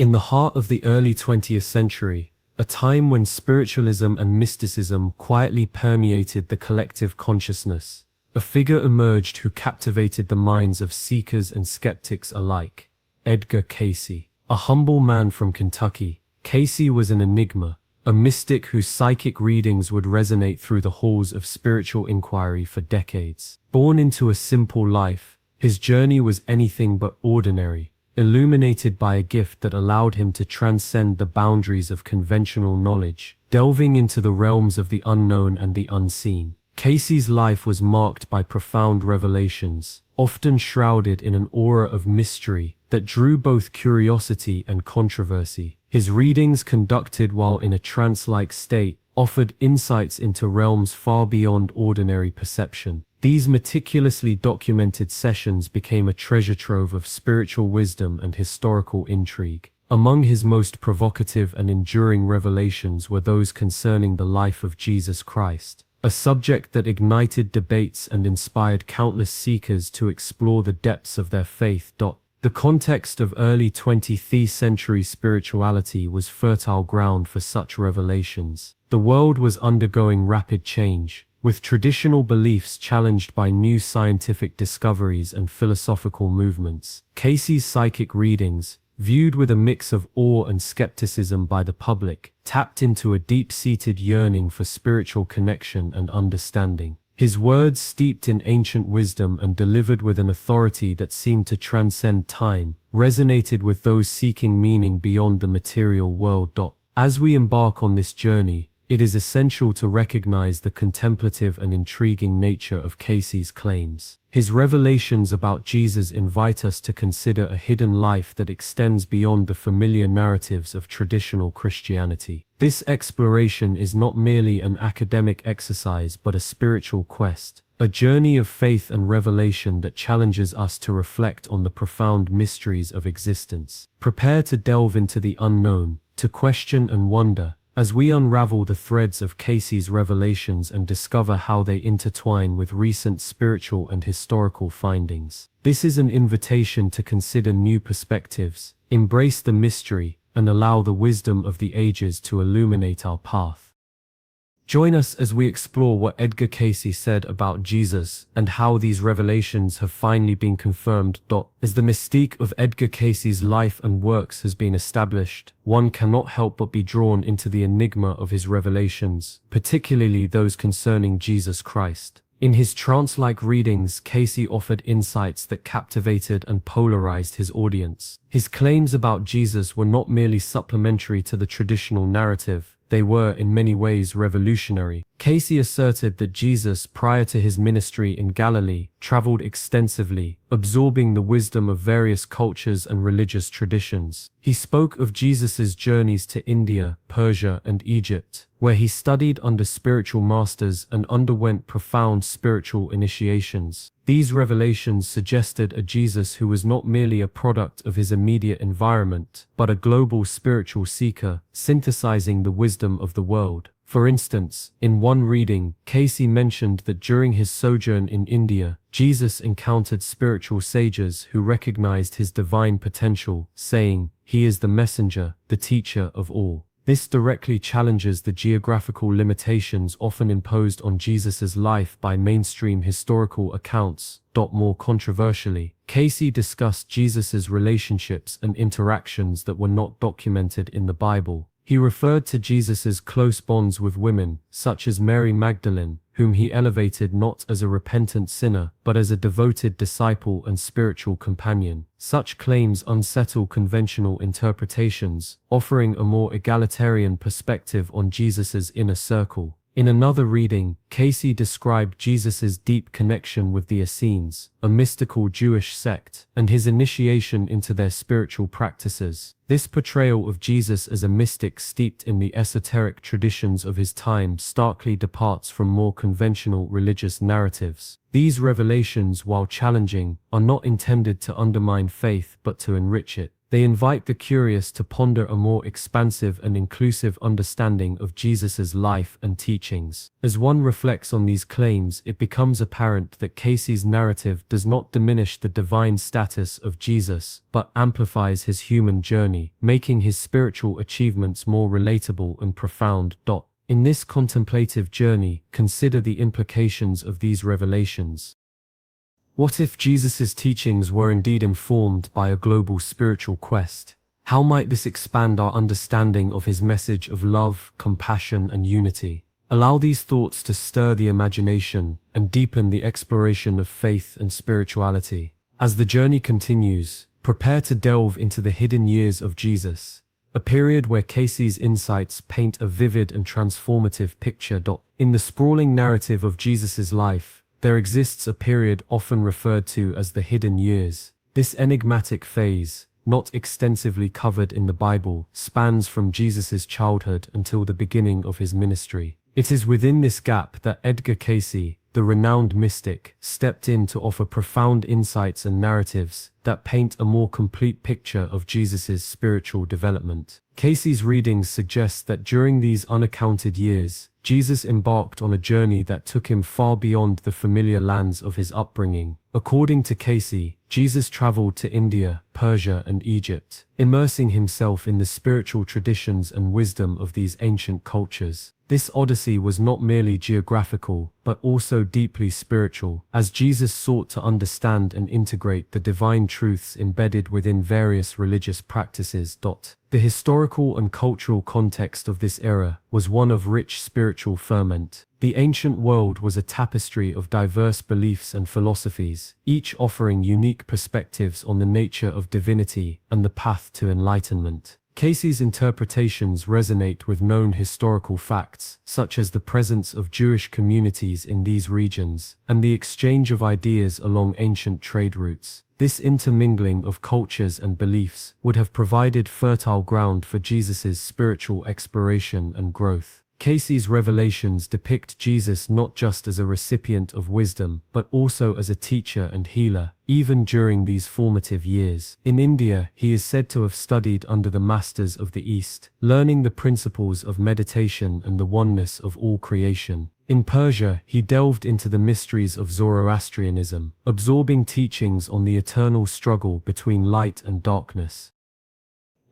In the heart of the early 20th century, a time when spiritualism and mysticism quietly permeated the collective consciousness, a figure emerged who captivated the minds of seekers and skeptics alike: Edgar Cayce. A humble man from Kentucky, Cayce was an enigma, a mystic whose psychic readings would resonate through the halls of spiritual inquiry for decades. Born into a simple life, his journey was anything but ordinary, illuminated by a gift that allowed him to transcend the boundaries of conventional knowledge, delving into the realms of the unknown and the unseen. Cayce's life was marked by profound revelations, often shrouded in an aura of mystery that drew both curiosity and controversy. His readings, conducted while in a trance-like state, offered insights into realms far beyond ordinary perception. These meticulously documented sessions became a treasure trove of spiritual wisdom and historical intrigue. Among his most provocative and enduring revelations were those concerning the life of Jesus Christ, a subject that ignited debates and inspired countless seekers to explore the depths of their faith. The context of early 20th century spirituality was fertile ground for such revelations. The world was undergoing rapid change, with traditional beliefs challenged by new scientific discoveries and philosophical movements. Cayce's psychic readings, viewed with a mix of awe and skepticism by the public, tapped into a deep-seated yearning for spiritual connection and understanding. His words, steeped in ancient wisdom and delivered with an authority that seemed to transcend time, resonated with those seeking meaning beyond the material world. As we embark on this journey, it is essential to recognize the contemplative and intriguing nature of Cayce's claims. His revelations about Jesus invite us to consider a hidden life that extends beyond the familiar narratives of traditional Christianity. This exploration is not merely an academic exercise but a spiritual quest, a journey of faith and revelation that challenges us to reflect on the profound mysteries of existence. Prepare to delve into the unknown, to question and wonder, as we unravel the threads of Cayce's revelations and discover how they intertwine with recent spiritual and historical findings. This is an invitation to consider new perspectives, embrace the mystery, and allow the wisdom of the ages to illuminate our path. Join us as we explore what Edgar Cayce said about Jesus and how these revelations have finally been confirmed. As the mystique of Edgar Cayce's life and works has been established, one cannot help but be drawn into the enigma of his revelations, particularly those concerning Jesus Christ. In his trance-like readings, Cayce offered insights that captivated and polarized his audience. His claims about Jesus were not merely supplementary to the traditional narrative, they were in many ways revolutionary. Cayce asserted that Jesus, prior to his ministry in Galilee, traveled extensively, absorbing the wisdom of various cultures and religious traditions. He spoke of Jesus's journeys to India, Persia, and Egypt, where he studied under spiritual masters and underwent profound spiritual initiations. These revelations suggested a Jesus who was not merely a product of his immediate environment, but a global spiritual seeker, synthesizing the wisdom of the world. For instance, in one reading, Cayce mentioned that during his sojourn in India, Jesus encountered spiritual sages who recognized his divine potential, saying, "He is the messenger, the teacher of all." This directly challenges the geographical limitations often imposed on Jesus's life by mainstream historical accounts. More controversially, Cayce discussed Jesus's relationships and interactions that were not documented in the Bible. He referred to Jesus's close bonds with women, such as Mary Magdalene, whom he elevated not as a repentant sinner, but as a devoted disciple and spiritual companion. Such claims unsettle conventional interpretations, offering a more egalitarian perspective on Jesus's inner circle. In another reading, Cayce described Jesus's deep connection with the Essenes, a mystical Jewish sect, and his initiation into their spiritual practices. This portrayal of Jesus as a mystic steeped in the esoteric traditions of his time starkly departs from more conventional religious narratives. These revelations, while challenging, are not intended to undermine faith but to enrich it. They invite the curious to ponder a more expansive and inclusive understanding of Jesus's life and teachings. As one reflects on these claims, it becomes apparent that Cayce's narrative does not diminish the divine status of Jesus, but amplifies his human journey, making his spiritual achievements more relatable and profound. In this contemplative journey, consider the implications of these revelations. What if Jesus's teachings were indeed informed by a global spiritual quest? How might this expand our understanding of his message of love, compassion, and unity? Allow these thoughts to stir the imagination and deepen the exploration of faith and spirituality. As the journey continues, prepare to delve into the hidden years of Jesus, a period where Cayce's insights paint a vivid and transformative picture. In the sprawling narrative of Jesus's life, there exists a period often referred to as the hidden years. This enigmatic phase, not extensively covered in the Bible, spans from Jesus's childhood until the beginning of his ministry. It is within this gap that Edgar Cayce, the renowned mystic, stepped in to offer profound insights and narratives that paint a more complete picture of Jesus's spiritual development. Cayce's readings suggest that during these unaccounted years, Jesus embarked on a journey that took him far beyond the familiar lands of his upbringing. According to Cayce, Jesus traveled to India, Persia, and Egypt, immersing himself in the spiritual traditions and wisdom of these ancient cultures. This odyssey was not merely geographical, but also deeply spiritual, as Jesus sought to understand and integrate the divine truths embedded within various religious practices. The historical and cultural context of this era was one of rich spiritual ferment. The ancient world was a tapestry of diverse beliefs and philosophies, each offering unique perspectives on the nature of divinity and the path to enlightenment. Cayce's interpretations resonate with known historical facts, such as the presence of Jewish communities in these regions, and the exchange of ideas along ancient trade routes. This intermingling of cultures and beliefs would have provided fertile ground for Jesus's spiritual exploration and growth. Cayce's revelations depict Jesus not just as a recipient of wisdom, but also as a teacher and healer, even during these formative years. In India, he is said to have studied under the masters of the East, learning the principles of meditation and the oneness of all creation. In Persia, he delved into the mysteries of Zoroastrianism, absorbing teachings on the eternal struggle between light and darkness.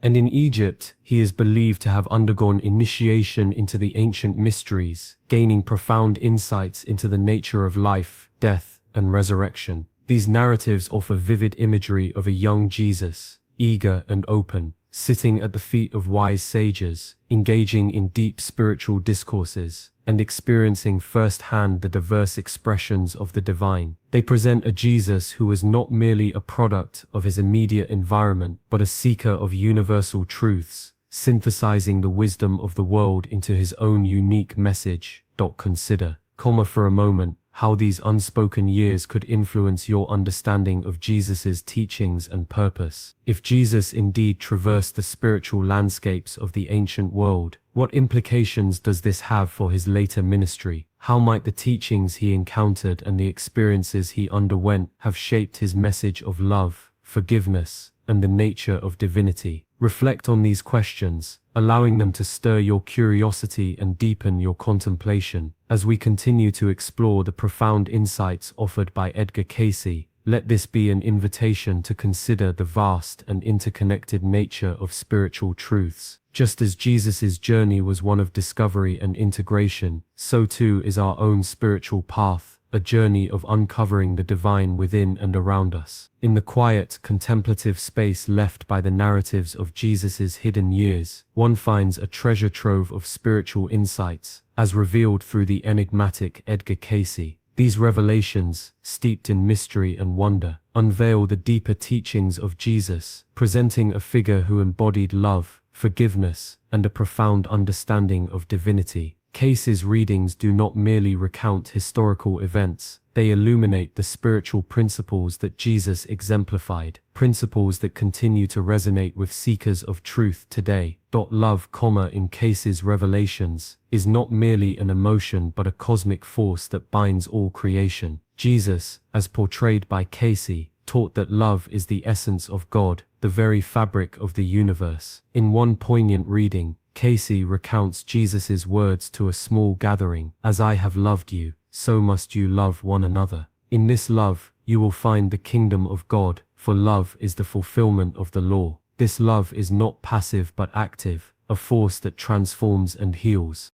And in Egypt, he is believed to have undergone initiation into the ancient mysteries, gaining profound insights into the nature of life, death, and resurrection. These narratives offer vivid imagery of a young Jesus, eager and open, sitting at the feet of wise sages, engaging in deep spiritual discourses, and experiencing firsthand the diverse expressions of the divine. They present a Jesus who was not merely a product of his immediate environment, but a seeker of universal truths, synthesizing the wisdom of the world into his own unique message. Consider, for a moment, how these unspoken years could influence your understanding of Jesus's teachings and purpose. If Jesus indeed traversed the spiritual landscapes of the ancient world, what implications does this have for his later ministry? How might the teachings he encountered and the experiences he underwent have shaped his message of love, forgiveness, and the nature of divinity? Reflect on these questions, allowing them to stir your curiosity and deepen your contemplation. As we continue to explore the profound insights offered by Edgar Cayce, let this be an invitation to consider the vast and interconnected nature of spiritual truths. Just as Jesus's journey was one of discovery and integration, so too is our own spiritual path, a journey of uncovering the divine within and around us. In the quiet, contemplative space left by the narratives of Jesus's hidden years, one finds a treasure trove of spiritual insights, as revealed through the enigmatic Edgar Cayce. These revelations, steeped in mystery and wonder, unveil the deeper teachings of Jesus, presenting a figure who embodied love, forgiveness, and a profound understanding of divinity. Cayce's readings do not merely recount historical events, they illuminate the spiritual principles that Jesus exemplified, principles that continue to resonate with seekers of truth today. Love, in Cayce's revelations, is not merely an emotion but a cosmic force that binds all creation. Jesus, as portrayed by Cayce, taught that love is the essence of God, the very fabric of the universe. In one poignant reading, Cayce recounts Jesus' words to a small gathering: "As I have loved you, so must you love one another. In this love, you will find the kingdom of God, for love is the fulfillment of the law. This love is not passive but active, a force that transforms and heals."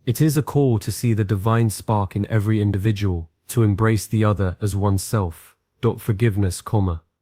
It is a call to see the divine spark in every individual, to embrace the other as oneself. Forgiveness,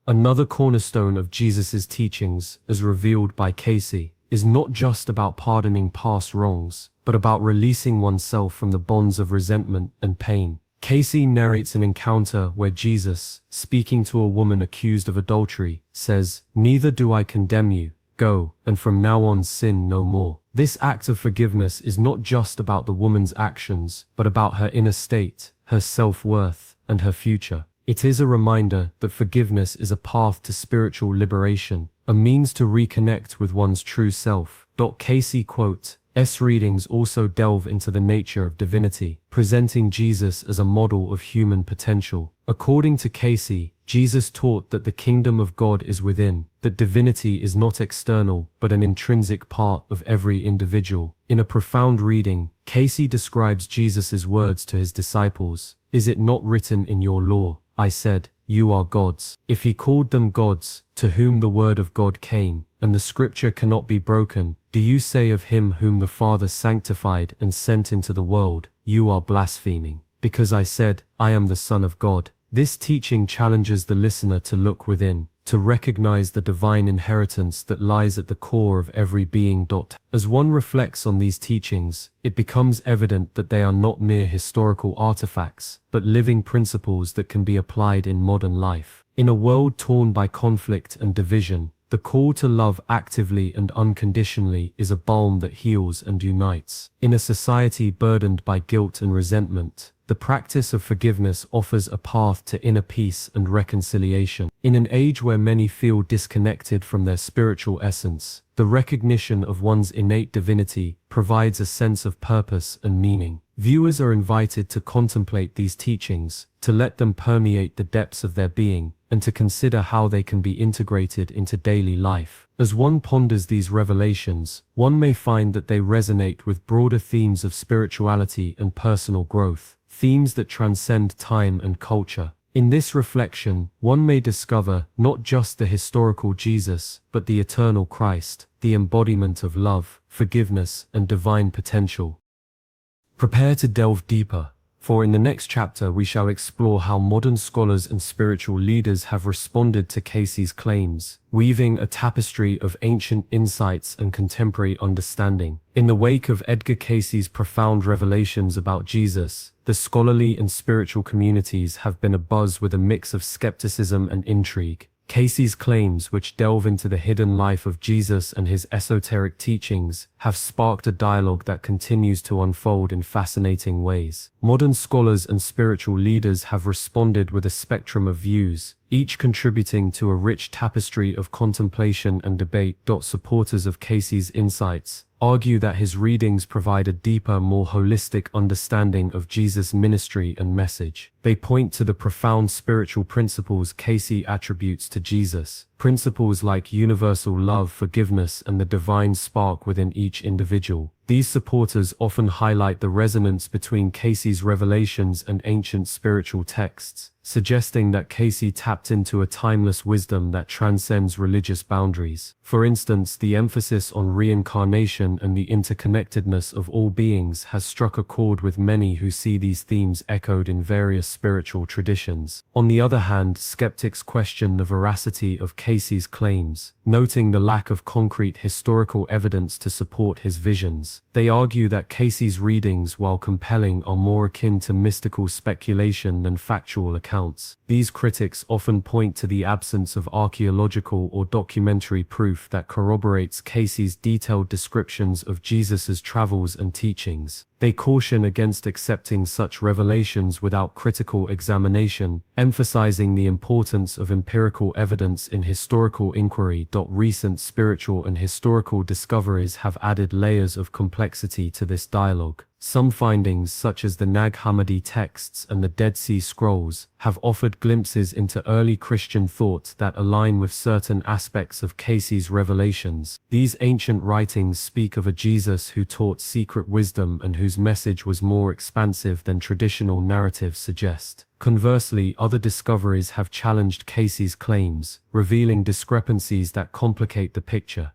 another cornerstone of Jesus' teachings, as revealed by Cayce, is not just about pardoning past wrongs, but about releasing oneself from the bonds of resentment and pain. Cayce narrates an encounter where Jesus, speaking to a woman accused of adultery, says, "Neither do I condemn you. Go, and from now on sin no more." This act of forgiveness is not just about the woman's actions, but about her inner state, her self-worth, and her future. It is a reminder that forgiveness is a path to spiritual liberation, a means to reconnect with one's true self. Cayce quote, readings also delve into the nature of divinity, presenting Jesus as a model of human potential. According to Cayce, Jesus taught that the kingdom of God is within, that divinity is not external, but an intrinsic part of every individual. In a profound reading, Cayce describes Jesus' words to his disciples: "Is it not written in your law, I said, you are gods?" If he called them gods, to whom the word of God came, and the scripture cannot be broken, do you say of him whom the Father sanctified and sent into the world, you are blaspheming, because I said, I am the Son of God? This teaching challenges the listener to look within, to recognize the divine inheritance that lies at the core of every being. As one reflects on these teachings, it becomes evident that they are not mere historical artifacts, but living principles that can be applied in modern life. In a world torn by conflict and division, the call to love actively and unconditionally is a balm that heals and unites. In a society burdened by guilt and resentment, the practice of forgiveness offers a path to inner peace and reconciliation. In an age where many feel disconnected from their spiritual essence, the recognition of one's innate divinity provides a sense of purpose and meaning. Viewers are invited to contemplate these teachings, to let them permeate the depths of their being, and to consider how they can be integrated into daily life. As one ponders these revelations, one may find that they resonate with broader themes of spirituality and personal growth, themes that transcend time and culture. In this reflection, one may discover not just the historical Jesus, but the eternal Christ, the embodiment of love, forgiveness, and divine potential. Prepare to delve deeper, for in the next chapter we shall explore how modern scholars and spiritual leaders have responded to Cayce's claims, weaving a tapestry of ancient insights and contemporary understanding. In the wake of Edgar Cayce's profound revelations about Jesus, the scholarly and spiritual communities have been abuzz with a mix of skepticism and intrigue. Cayce's claims, which delve into the hidden life of Jesus and his esoteric teachings, have sparked a dialogue that continues to unfold in fascinating ways. Modern scholars and spiritual leaders have responded with a spectrum of views, each contributing to a rich tapestry of contemplation and debate. Supporters of Cayce's insights argue that his readings provide a deeper, more holistic understanding of Jesus' ministry and message. They point to the profound spiritual principles Cayce attributes to Jesus, principles like universal love, forgiveness, and the divine spark within each individual. These supporters often highlight the resonance between Cayce's revelations and ancient spiritual texts, suggesting that Cayce tapped into a timeless wisdom that transcends religious boundaries. For instance, the emphasis on reincarnation and the interconnectedness of all beings has struck a chord with many who see these themes echoed in various spiritual traditions. On the other hand, skeptics question the veracity of Cayce's claims, noting the lack of concrete historical evidence to support his visions. They argue that Cayce's readings, while compelling, are more akin to mystical speculation than factual accounts. These critics often point to the absence of archaeological or documentary proof that corroborates Cayce's detailed descriptions of Jesus' travels and teachings. They caution against accepting such revelations without critical examination, emphasizing the importance of empirical evidence in historical inquiry. Recent spiritual and historical discoveries have added layers of complexity to this dialogue. Some findings, such as the Nag Hammadi texts and the Dead Sea Scrolls, have offered glimpses into early Christian thought that align with certain aspects of Cayce's revelations. These ancient writings speak of a Jesus who taught secret wisdom and whose message was more expansive than traditional narratives suggest. Conversely, other discoveries have challenged Cayce's claims, revealing discrepancies that complicate the picture.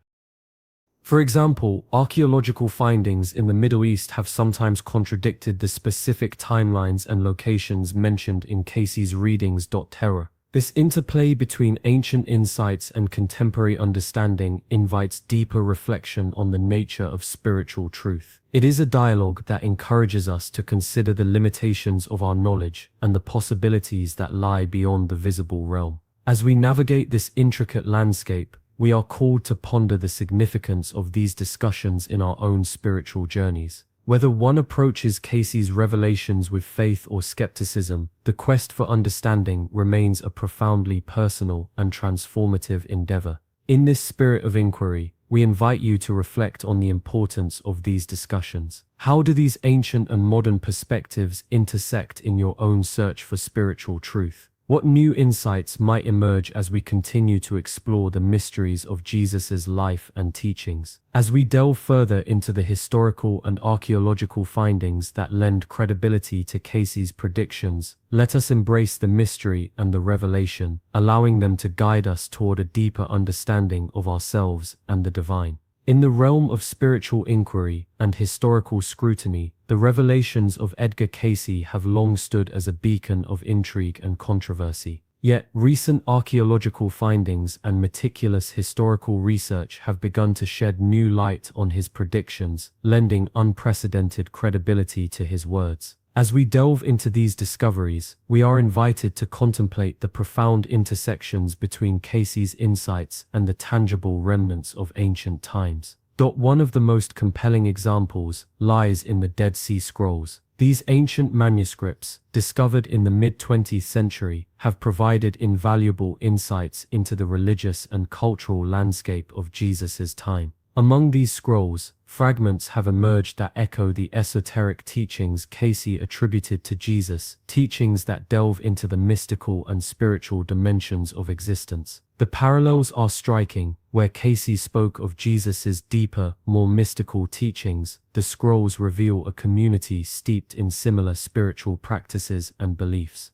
For example, archaeological findings in the Middle East have sometimes contradicted the specific timelines and locations mentioned in Cayce's readings. Terror. This interplay between ancient insights and contemporary understanding invites deeper reflection on the nature of spiritual truth. It is a dialogue that encourages us to consider the limitations of our knowledge and the possibilities that lie beyond the visible realm. As we navigate this intricate landscape, we are called to ponder the significance of these discussions in our own spiritual journeys. Whether one approaches Cayce's revelations with faith or skepticism, the quest for understanding remains a profoundly personal and transformative endeavor. In this spirit of inquiry, we invite you to reflect on the importance of these discussions. How do these ancient and modern perspectives intersect in your own search for spiritual truth? What new insights might emerge as we continue to explore the mysteries of Jesus' life and teachings? As we delve further into the historical and archaeological findings that lend credibility to Cayce's predictions, let us embrace the mystery and the revelation, allowing them to guide us toward a deeper understanding of ourselves and the divine. In the realm of spiritual inquiry and historical scrutiny, the revelations of Edgar Cayce have long stood as a beacon of intrigue and controversy. Yet, recent archaeological findings and meticulous historical research have begun to shed new light on his predictions, lending unprecedented credibility to his words. As we delve into these discoveries, we are invited to contemplate the profound intersections between Cayce's insights and the tangible remnants of ancient times. One of the most compelling examples lies in the Dead Sea Scrolls. These ancient manuscripts, discovered in the mid-20th century, have provided invaluable insights into the religious and cultural landscape of Jesus' time. Among these scrolls, fragments have emerged that echo the esoteric teachings Cayce attributed to Jesus, teachings that delve into the mystical and spiritual dimensions of existence. The parallels are striking. Where Cayce spoke of Jesus' deeper, more mystical teachings, the scrolls reveal a community steeped in similar spiritual practices and beliefs.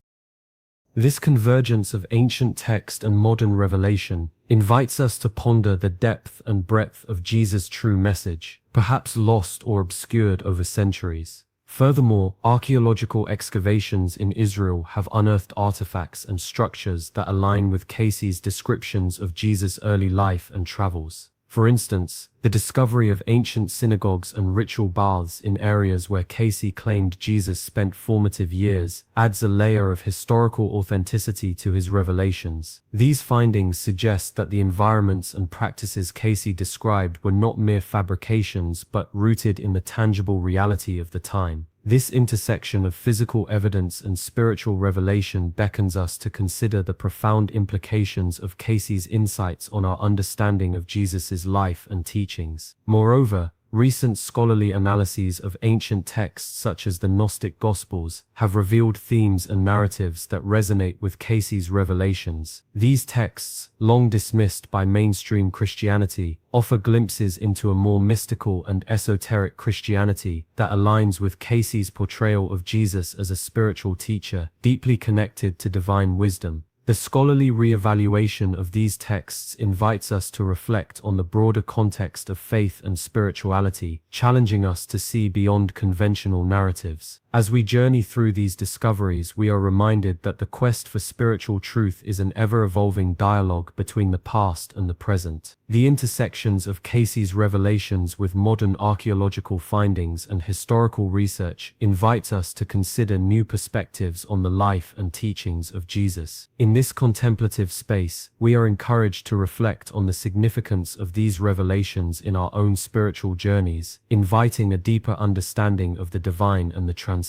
This convergence of ancient text and modern revelation invites us to ponder the depth and breadth of Jesus' true message, perhaps lost or obscured over centuries. Furthermore, archaeological excavations in Israel have unearthed artifacts and structures that align with Cayce's descriptions of Jesus' early life and travels. For instance, the discovery of ancient synagogues and ritual baths in areas where Cayce claimed Jesus spent formative years adds a layer of historical authenticity to his revelations. These findings suggest that the environments and practices Cayce described were not mere fabrications but rooted in the tangible reality of the time. This intersection of physical evidence and spiritual revelation beckons us to consider the profound implications of Cayce's insights on our understanding of Jesus' life and teachings. Moreover, recent scholarly analyses of ancient texts such as the Gnostic Gospels have revealed themes and narratives that resonate with Cayce's revelations. These texts, long dismissed by mainstream Christianity, offer glimpses into a more mystical and esoteric Christianity that aligns with Cayce's portrayal of Jesus as a spiritual teacher, deeply connected to divine wisdom. The scholarly re-evaluation of these texts invites us to reflect on the broader context of faith and spirituality, challenging us to see beyond conventional narratives. As we journey through these discoveries, we are reminded that the quest for spiritual truth is an ever-evolving dialogue between the past and the present. The intersections of Cayce's revelations with modern archaeological findings and historical research invites us to consider new perspectives on the life and teachings of Jesus. In this contemplative space, we are encouraged to reflect on the significance of these revelations in our own spiritual journeys, inviting a deeper understanding of the divine and the transcendent.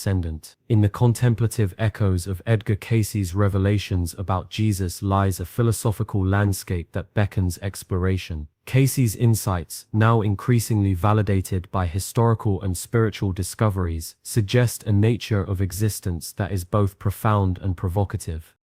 In the contemplative echoes of Edgar Cayce's revelations about Jesus lies a philosophical landscape that beckons exploration. Cayce's insights, now increasingly validated by historical and spiritual discoveries, suggest a nature of existence that is both profound and provocative.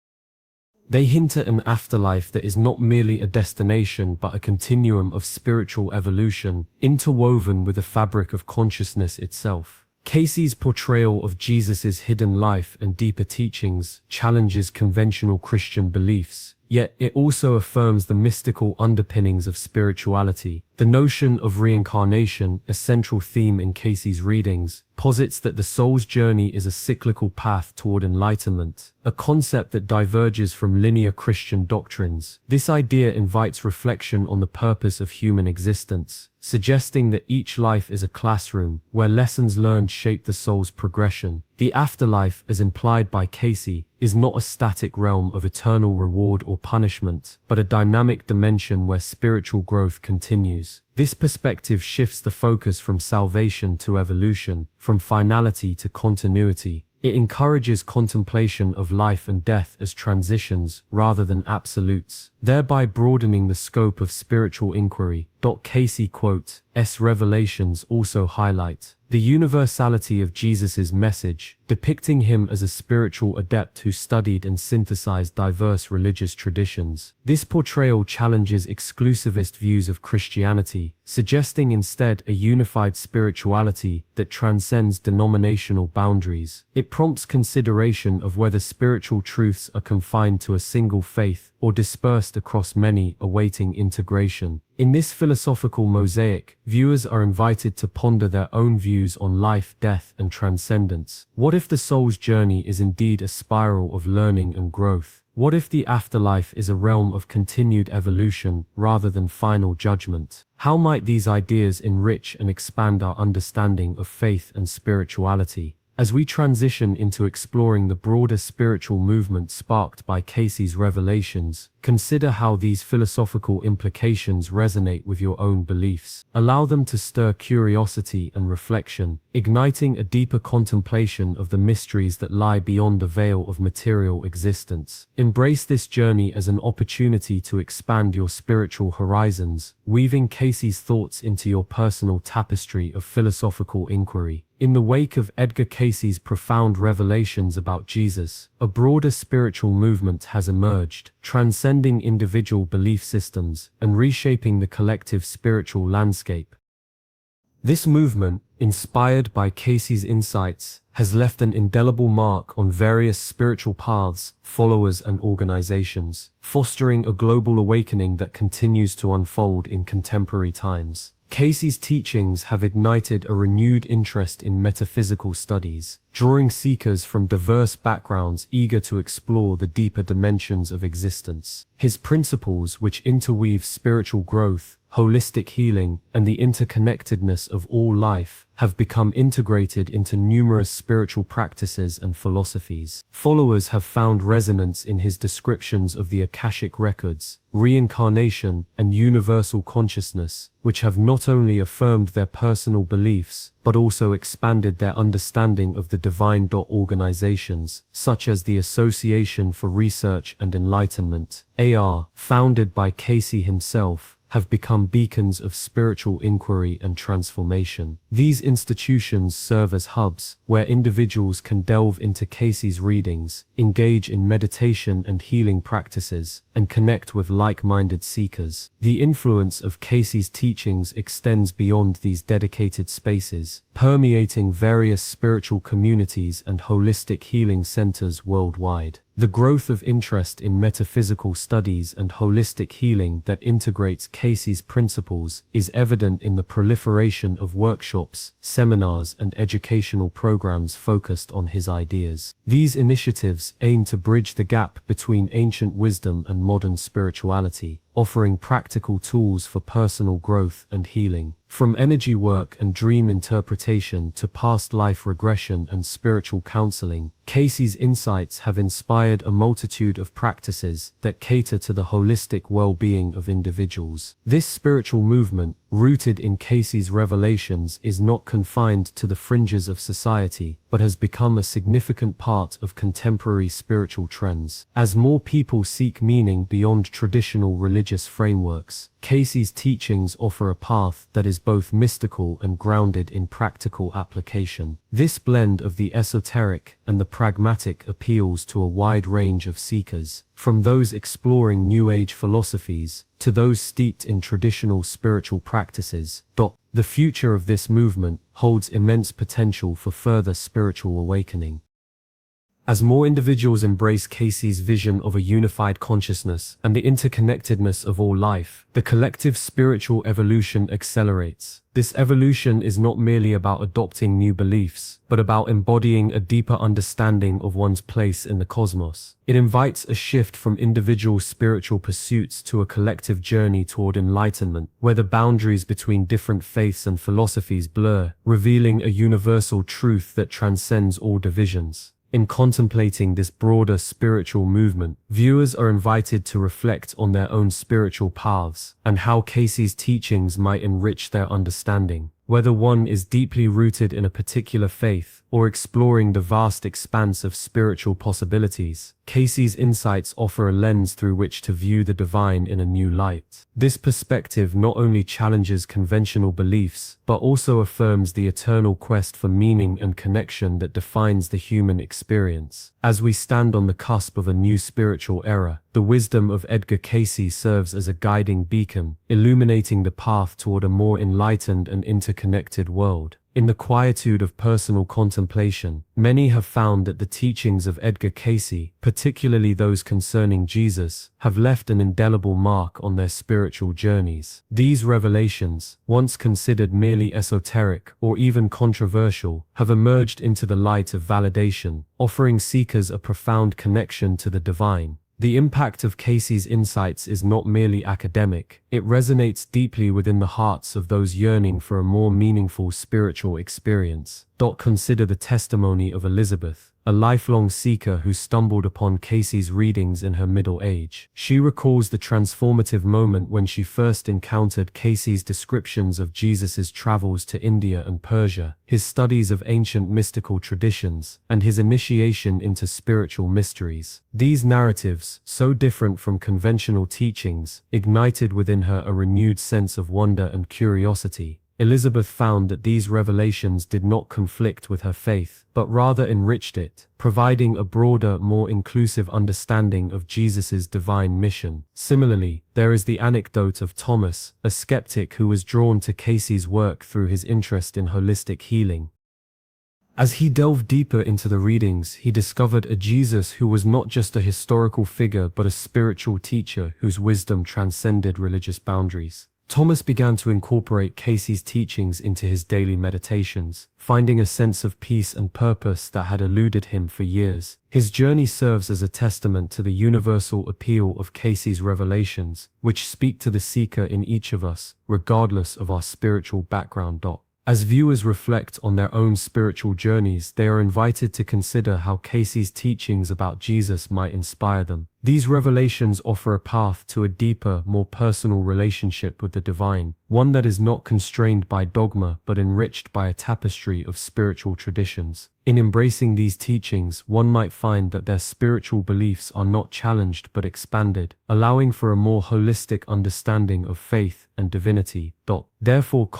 They hint at an afterlife that is not merely a destination but a continuum of spiritual evolution, interwoven with the fabric of consciousness itself. Cayce's portrayal of Jesus's hidden life and deeper teachings challenges conventional Christian beliefs, yet it also affirms the mystical underpinnings of spirituality. The notion of reincarnation, a central theme in Cayce's readings, posits that the soul's journey is a cyclical path toward enlightenment, a concept that diverges from linear Christian doctrines. This idea invites reflection on the purpose of human existence, suggesting that each life is a classroom where lessons learned shape the soul's progression. The afterlife, as implied by Cayce, is not a static realm of eternal reward or punishment, but a dynamic dimension where spiritual growth continues. This perspective shifts the focus from salvation to evolution, from finality to continuity. It encourages contemplation of life and death as transitions rather than absolutes, thereby broadening the scope of spiritual inquiry. Cayce quote, "S revelations also highlight the universality of Jesus's message, depicting him as a spiritual adept who studied and synthesized diverse religious traditions. This portrayal challenges exclusivist views of Christianity, suggesting instead a unified spirituality that transcends denominational boundaries. It prompts consideration of whether spiritual truths are confined to a single faith or dispersed across many, awaiting integration. In this philosophical mosaic, viewers are invited to ponder their own views on life, death, and transcendence. What if the soul's journey is indeed a spiral of learning and growth? What if the afterlife is a realm of continued evolution rather than final judgment? How might these ideas enrich and expand our understanding of faith and spirituality? As we transition into exploring the broader spiritual movement sparked by Cayce's revelations, consider how these philosophical implications resonate with your own beliefs. Allow them to stir curiosity and reflection, igniting a deeper contemplation of the mysteries that lie beyond the veil of material existence. Embrace this journey as an opportunity to expand your spiritual horizons, weaving Cayce's thoughts into your personal tapestry of philosophical inquiry. In the wake of Edgar Cayce's profound revelations about Jesus, a broader spiritual movement has emerged, transcending individual belief systems and reshaping the collective spiritual landscape. This movement, inspired by Cayce's insights, has left an indelible mark on various spiritual paths, followers, and organizations, fostering a global awakening that continues to unfold in contemporary times. Cayce's teachings have ignited a renewed interest in metaphysical studies, drawing seekers from diverse backgrounds eager to explore the deeper dimensions of existence. His principles, which interweave spiritual growth, holistic healing, and the interconnectedness of all life, have become integrated into numerous spiritual practices and philosophies. Followers have found resonance in his descriptions of the Akashic records, reincarnation, and universal consciousness, which have not only affirmed their personal beliefs, but also expanded their understanding of the divine. Organizations, such as the Association for Research and Enlightenment, AR, founded by Cayce himself, have become beacons of spiritual inquiry and transformation. These institutions serve as hubs where individuals can delve into Cayce's readings, engage in meditation and healing practices, and connect with like-minded seekers. The influence of Cayce's teachings extends beyond these dedicated spaces, permeating various spiritual communities and holistic healing centers worldwide. The growth of interest in metaphysical studies and holistic healing that integrates Cayce's principles is evident in the proliferation of workshops, seminars, and educational programs focused on his ideas. These initiatives aim to bridge the gap between ancient wisdom and modern spirituality, offering practical tools for personal growth and healing. From energy work and dream interpretation to past life regression and spiritual counseling, Cayce's insights have inspired a multitude of practices that cater to the holistic well-being of individuals. This spiritual movement, rooted in Cayce's revelations, is not confined to the fringes of society, but has become a significant part of contemporary spiritual trends. As more people seek meaning beyond traditional religious frameworks, Cayce's teachings offer a path that is both mystical and grounded in practical application. This blend of the esoteric and the pragmatic appeals to a wide range of seekers, from those exploring New Age philosophies to those steeped in traditional spiritual practices. The future of this movement holds immense potential for further spiritual awakening. As more individuals embrace Cayce's vision of a unified consciousness and the interconnectedness of all life, the collective spiritual evolution accelerates. This evolution is not merely about adopting new beliefs, but about embodying a deeper understanding of one's place in the cosmos. It invites a shift from individual spiritual pursuits to a collective journey toward enlightenment, where the boundaries between different faiths and philosophies blur, revealing a universal truth that transcends all divisions. In contemplating this broader spiritual movement, viewers are invited to reflect on their own spiritual paths and how Cayce's teachings might enrich their understanding. Whether one is deeply rooted in a particular faith or exploring the vast expanse of spiritual possibilities, Cayce's insights offer a lens through which to view the divine in a new light. This perspective not only challenges conventional beliefs, but also affirms the eternal quest for meaning and connection that defines the human experience. As we stand on the cusp of a new spiritual era, the wisdom of Edgar Cayce serves as a guiding beacon, illuminating the path toward a more enlightened and interconnected world. In the quietude of personal contemplation, many have found that the teachings of Edgar Cayce, particularly those concerning Jesus, have left an indelible mark on their spiritual journeys. These revelations, once considered merely esoteric or even controversial, have emerged into the light of validation, offering seekers a profound connection to the divine. The impact of Cayce's insights is not merely academic, it resonates deeply within the hearts of those yearning for a more meaningful spiritual experience. Consider the testimony of Elizabeth, a lifelong seeker who stumbled upon Cayce's readings in her middle age. She recalls the transformative moment when she first encountered Cayce's descriptions of Jesus's travels to India and Persia, his studies of ancient mystical traditions, and his initiation into spiritual mysteries. These narratives, so different from conventional teachings, ignited within her a renewed sense of wonder and curiosity. Elizabeth found that these revelations did not conflict with her faith, but rather enriched it, providing a broader, more inclusive understanding of Jesus's divine mission. Similarly, there is the anecdote of Thomas, a skeptic who was drawn to Cayce's work through his interest in holistic healing. As he delved deeper into the readings, he discovered a Jesus who was not just a historical figure but a spiritual teacher whose wisdom transcended religious boundaries. Thomas began to incorporate Cayce's teachings into his daily meditations, finding a sense of peace and purpose that had eluded him for years. His journey serves as a testament to the universal appeal of Cayce's revelations, which speak to the seeker in each of us, regardless of our spiritual background. As viewers reflect on their own spiritual journeys, they are invited to consider how Cayce's teachings about Jesus might inspire them. These revelations offer a path to a deeper, more personal relationship with the divine, one that is not constrained by dogma but enriched by a tapestry of spiritual traditions. In embracing these teachings, one might find that their spiritual beliefs are not challenged but expanded, allowing for a more holistic understanding of faith and divinity. Therefore,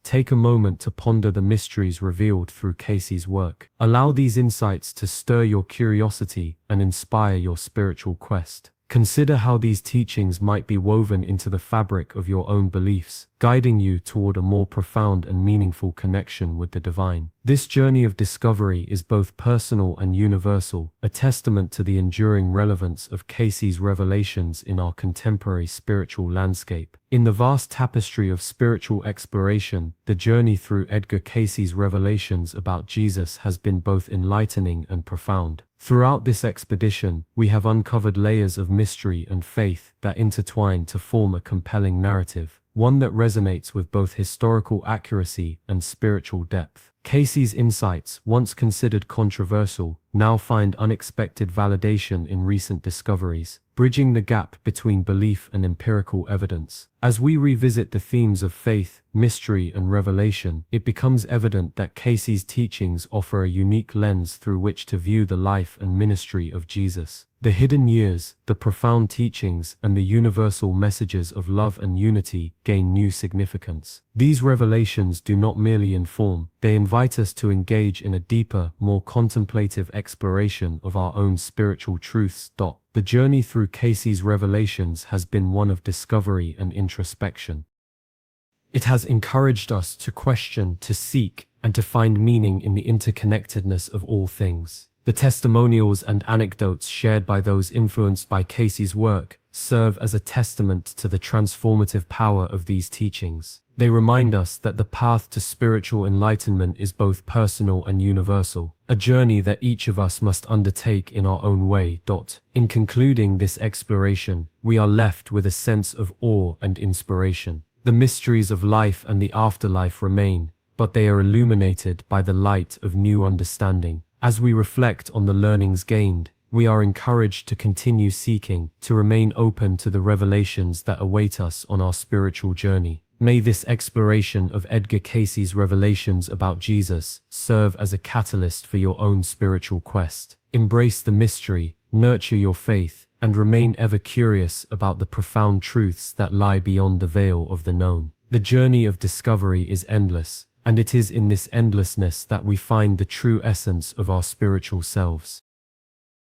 take a moment to ponder the mysteries revealed through Cayce's work. Allow these insights to stir your curiosity and inspire your spiritual quest. Consider how these teachings might be woven into the fabric of your own beliefs, guiding you toward a more profound and meaningful connection with the divine. This journey of discovery is both personal and universal, a testament to the enduring relevance of Cayce's revelations in our contemporary spiritual landscape. In the vast tapestry of spiritual exploration, the journey through Edgar Cayce's revelations about Jesus has been both enlightening and profound. Throughout this expedition, we have uncovered layers of mystery and faith that intertwine to form a compelling narrative, one that resonates with both historical accuracy and spiritual depth. Cayce's insights, once considered controversial, now find unexpected validation in recent discoveries, bridging the gap between belief and empirical evidence. As we revisit the themes of faith, mystery, and revelation, it becomes evident that Cayce's teachings offer a unique lens through which to view the life and ministry of Jesus. The hidden years, the profound teachings, and the universal messages of love and unity gain new significance. These revelations do not merely inform, they invite us to engage in a deeper, more contemplative exploration of our own spiritual truths. The journey through Cayce's revelations has been one of discovery and introspection. It has encouraged us to question, to seek, and to find meaning in the interconnectedness of all things. The testimonials and anecdotes shared by those influenced by Cayce's work serve as a testament to the transformative power of these teachings. They remind us that the path to spiritual enlightenment is both personal and universal, a journey that each of us must undertake in our own way. In concluding this exploration, we are left with a sense of awe and inspiration. The mysteries of life and the afterlife remain, but they are illuminated by the light of new understanding. As we reflect on the learnings gained, we are encouraged to continue seeking, to remain open to the revelations that await us on our spiritual journey. May this exploration of Edgar Cayce's revelations about Jesus serve as a catalyst for your own spiritual quest. Embrace the mystery, nurture your faith, and remain ever curious about the profound truths that lie beyond the veil of the known. The journey of discovery is endless, and it is in this endlessness that we find the true essence of our spiritual selves.